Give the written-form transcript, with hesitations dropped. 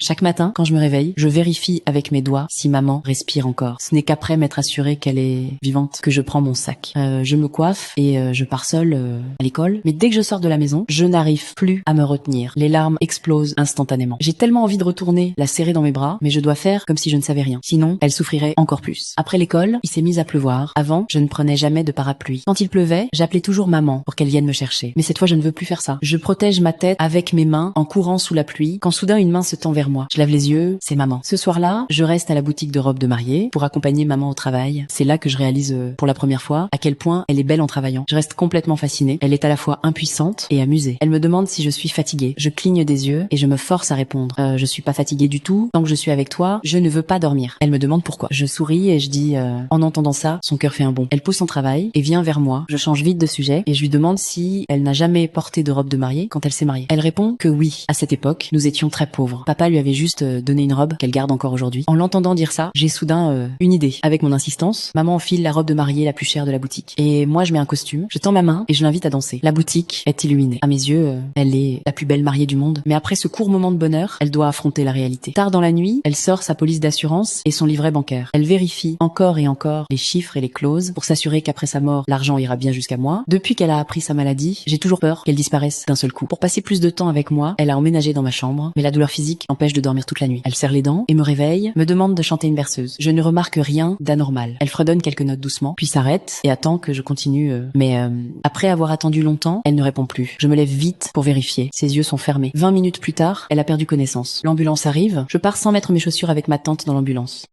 Chaque matin, quand je me réveille, je vérifie avec mes doigts si maman respire encore. Ce n'est qu'après m'être assurée qu'elle est vivante que je prends mon sac. Je me coiffe et je pars seule à l'école. Mais dès que je sors de la maison, je n'arrive plus à me retenir. Les larmes explosent instantanément. J'ai tellement envie de retourner la serrer dans mes bras, mais je dois faire comme si je ne savais rien. Sinon, elle souffrirait encore plus. Après l'école, il s'est mis à pleuvoir. Avant, je ne prenais jamais de parapluie. Quand il pleuvait, j'appelais toujours maman pour qu'elle vienne me chercher. Mais cette fois, je ne veux plus faire ça. Je protège ma tête avec mes mains en courant sous la pluie quand soudain une main se tend vers moi. Je lève les yeux, c'est maman. Ce soir-là, je reste à la boutique de robes de mariée pour accompagner maman au travail. C'est là que je réalise pour la première fois à quel point elle est belle en travaillant. Je reste complètement fascinée. Elle est à la fois impuissante et amusée. Elle me demande si je suis fatiguée. Je cligne des yeux et je me force à répondre. Je suis pas fatiguée du tout. Tant que je suis avec toi, je ne veux pas dormir. Elle me demande pourquoi. Je souris et je dis en entendant ça, son cœur fait un bond. Elle pose son travail et vient vers moi. Je change vite de sujet et je lui demande si elle n'a jamais porté de robe de mariée quand elle s'est mariée. Elle répond que oui. À cette époque, nous étions très pauvres. Papa lui avait juste donné une robe qu'elle garde encore aujourd'hui. En l'entendant dire ça, j'ai soudain une idée. Avec mon insistance, maman enfile la robe de mariée la plus chère de la boutique. Et moi, je mets un costume, je tends ma main et je l'invite à danser. La boutique est illuminée. À mes yeux, elle est la plus belle mariée du monde. Mais après ce court moment de bonheur, elle doit affronter la réalité. Tard dans la nuit, elle sort sa police d'assurance et son livret bancaire. Elle vérifie encore et encore les chiffres et les clauses pour s'assurer qu'après sa mort, l'argent ira bien jusqu'à moi. Depuis qu'elle a appris sa maladie, j'ai toujours peur qu'elle disparaisse d'un seul coup. Pour passer plus de temps avec moi, elle a emménagé dans ma chambre, mais la douleur physique empêche de dormir toute la nuit. Elle serre les dents et me réveille, me demande de chanter une berceuse. Je ne remarque rien d'anormal. Elle fredonne quelques notes doucement, puis s'arrête et attend que je continue. Mais après avoir attendu longtemps, elle ne répond plus. Je me lève vite pour vérifier. Ses yeux sont fermés. 20 minutes plus tard, elle a perdu connaissance. L'ambulance arrive. Je pars sans mettre mes chaussures avec ma tante dans l'ambulance.